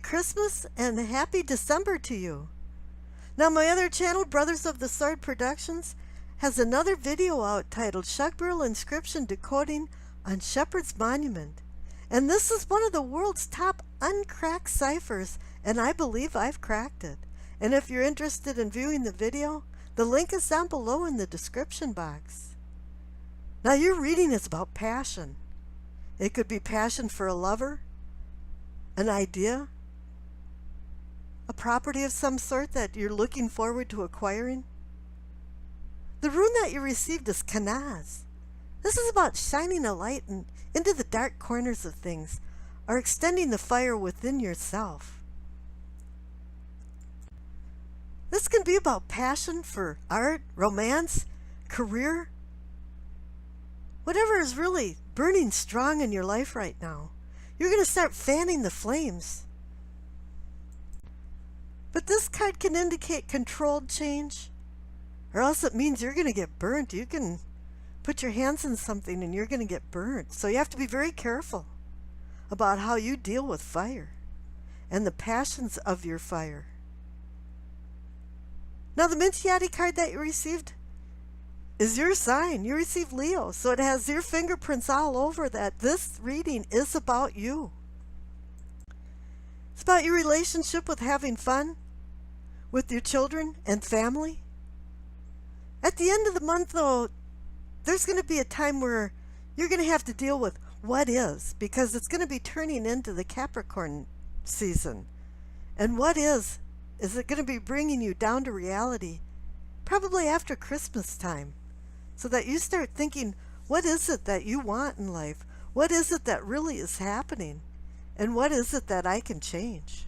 Christmas and happy December to you. Now my other channel, Brothers of the Sword Productions, has another video out titled Shugburl Inscription Decoding on Shepherd's Monument. And this is one of the world's top uncracked ciphers, and I believe I've cracked it. And if you're interested in viewing the video, the link is down below in the description box. Now your reading is about passion. It could be passion for a lover, an idea, a property of some sort that you're looking forward to acquiring. The rune that you received is Kanaz. This is about shining a light into the dark corners of things, or extending the fire within yourself. This can be about passion for art, romance, career, whatever is really burning strong in your life right now. You're going to start fanning the flames. But this card can indicate controlled change, or else it means you're going to get burnt. You can put your hands in something and you're going to get burnt. So you have to be very careful about how you deal with fire and the passions of your fire. Now the Mintiati card that you received is your sign. You received Leo, so it has your fingerprints all over that. This reading is about you. It's about your relationship with having fun with your children and family. At the end of the month, though, there's going to be a time where you're going to have to deal with what is, because it's going to be turning into the Capricorn season. And what is it going to be bringing you down to reality, probably after Christmas time, so that you start thinking, what is it that you want in life? What is it that really is happening? And what is it that I can change?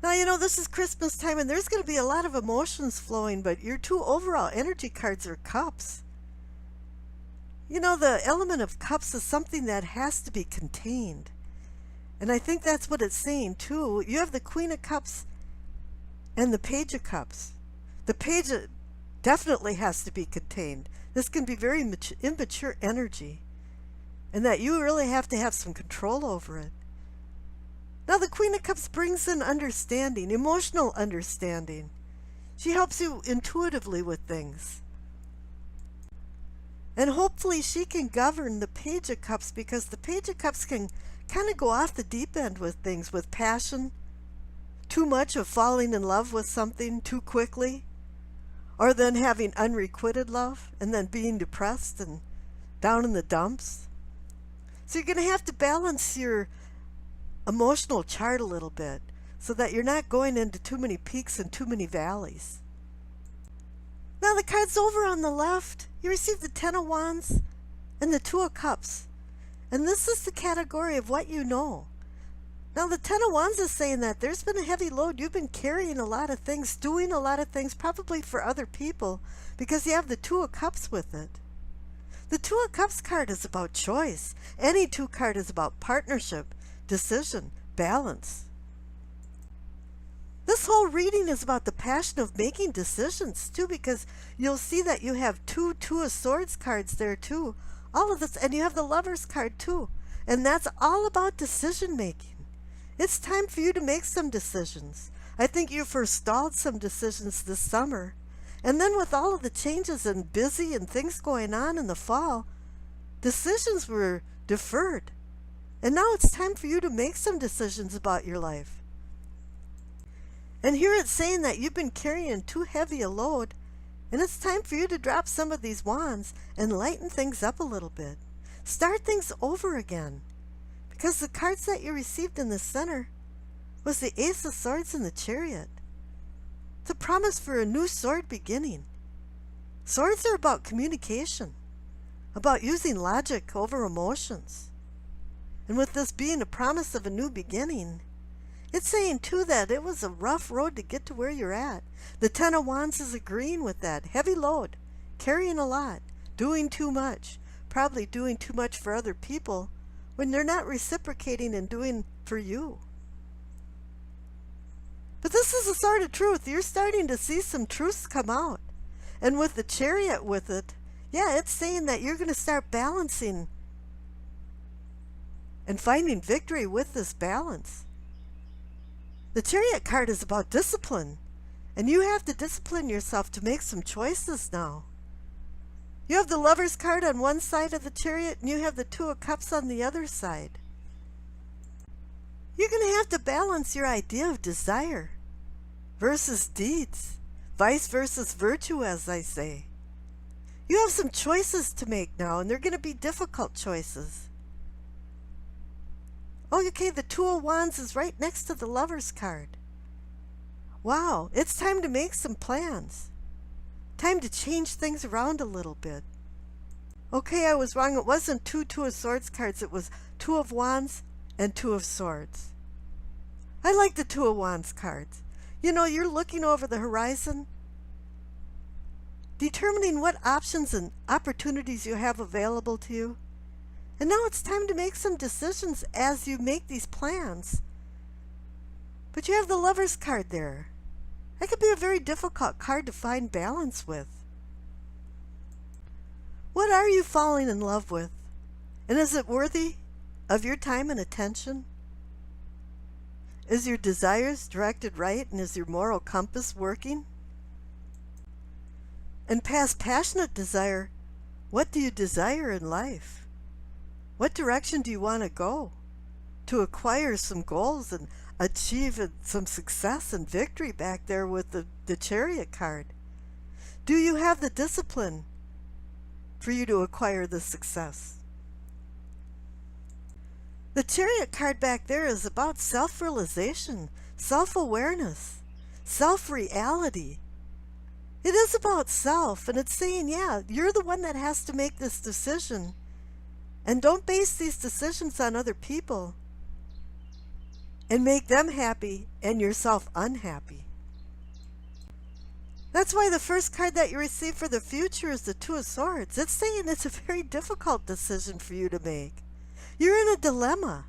Now, you know, this is Christmas time and there's going to be a lot of emotions flowing, but your two overall energy cards are cups. You know, the element of cups is something that has to be contained. And I think that's what it's saying too. You have the Queen of Cups and the Page of Cups. The Page definitely has to be contained. This can be very immature energy, and that you really have to have some control over it. Now the Queen of Cups brings in understanding, emotional understanding. She helps you intuitively with things. And hopefully she can govern the Page of Cups, because the Page of Cups can kind of go off the deep end with things, with passion, too much of falling in love with something too quickly, or then having unrequited love and then being depressed and down in the dumps. So you're going to have to balance your emotional chart a little bit so that you're not going into too many peaks and too many valleys. Now the cards over on the left, you receive the Ten of Wands and the Two of Cups. And this is the category of what you know. Now the Ten of Wands is saying that there's been a heavy load. You've been carrying a lot of things, doing a lot of things, probably for other people, because you have the Two of Cups with it. The Two of Cups card is about choice. Any two card is about partnership, decision, balance. This whole reading is about the passion of making decisions too, because you'll see that you have two of Swords cards there too. All of this, and you have the Lovers card too. And that's all about decision making. It's time for you to make some decisions. I think you forestalled some decisions this summer. And then with all of the changes and busy and things going on in the fall, decisions were deferred. And now it's time for you to make some decisions about your life. And here it's saying that you've been carrying too heavy a load, and it's time for you to drop some of these wands and lighten things up a little bit. Start things over again. Because the cards that you received in the center was the Ace of Swords and the Chariot. It's a promise for a new sword beginning. Swords are about communication, about using logic over emotions. And with this being a promise of a new beginning, it's saying too that it was a rough road to get to where you're at. The Ten of Wands is agreeing with that. Heavy load, carrying a lot, doing too much, probably doing too much for other people when they're not reciprocating and doing for you. But this is the sort of truth. You're starting to see some truths come out. And with the Chariot with it, yeah, it's saying that you're going to start balancing and finding victory with this balance. The Chariot card is about discipline, and you have to discipline yourself to make some choices now. You have the Lover's card on one side of the Chariot, and you have the Two of Cups on the other side. You're going to have to balance your idea of desire versus deeds, vice versus virtue, as I say. You have some choices to make now, and they're going to be difficult choices. Oh, okay, the Two of Wands is right next to the Lover's card. Wow, it's time to make some plans. Time to change things around a little bit. Okay, I was wrong. It wasn't Two of Swords cards. It was Two of Wands and Two of Swords. I like the Two of Wands cards. You know, you're looking over the horizon, determining what options and opportunities you have available to you. And now it's time to make some decisions as you make these plans. But you have the Lover's card there. That could be a very difficult card to find balance with. What are you falling in love with? And is it worthy of your time and attention? Is your desires directed right, and is your moral compass working? And past passionate desire, what do you desire in life? What direction do you want to go to acquire some goals and achieve some success and victory back there with the Chariot card? Do you have the discipline for you to acquire the success? The Chariot card back there is about self-realization, self-awareness, self-reality. It is about self, and it's saying, yeah, you're the one that has to make this decision. And don't base these decisions on other people and make them happy and yourself unhappy. That's why the first card that you receive for the future is the Two of Swords. It's saying it's a very difficult decision for you to make. You're in a dilemma.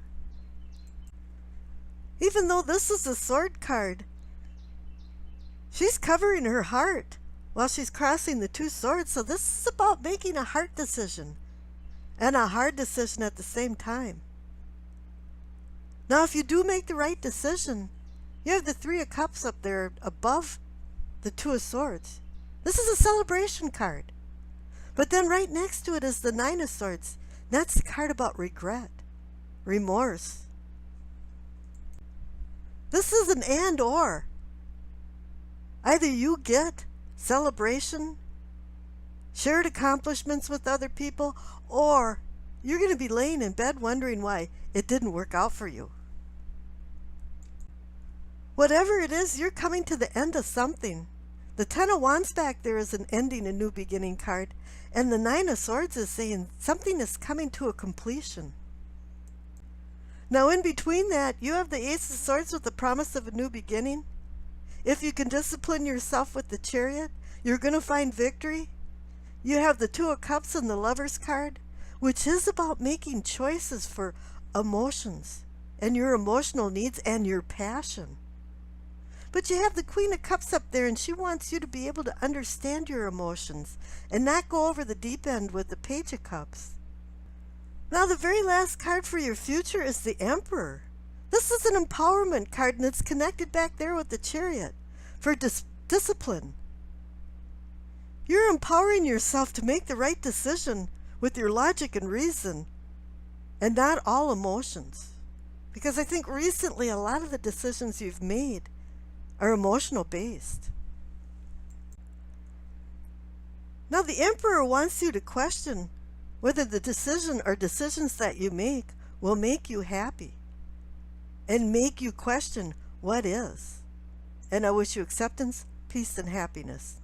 Even though this is a sword card, she's covering her heart while she's crossing the two swords. So this is about making a heart decision and a hard decision at the same time. Now, if you do make the right decision, you have the Three of Cups up there above the Two of Swords. This is a celebration card. But then right next to it is the Nine of Swords. That's the card about regret, remorse. This is an and or. Either you get celebration, shared accomplishments with other people, or you're going to be laying in bed wondering why it didn't work out for you. Whatever it is, you're coming to the end of something. The Ten of Wands back there is an ending, a new beginning card. And the Nine of Swords is saying something is coming to a completion. Now in between that, you have the Ace of Swords with the promise of a new beginning. If you can discipline yourself with the Chariot, you're going to find victory. You have the Two of Cups and the Lover's card, which is about making choices for emotions and your emotional needs and your passion. But you have the Queen of Cups up there, and she wants you to be able to understand your emotions and not go over the deep end with the Page of Cups. Now, the very last card for your future is the Emperor. This is an empowerment card, and it's connected back there with the Chariot for discipline. You're empowering yourself to make the right decision with your logic and reason and not all emotions. Because I think recently a lot of the decisions you've made are emotional based. Now the Emperor wants you to question whether the decision or decisions that you make will make you happy and make you question what is. And I wish you acceptance, peace, and happiness.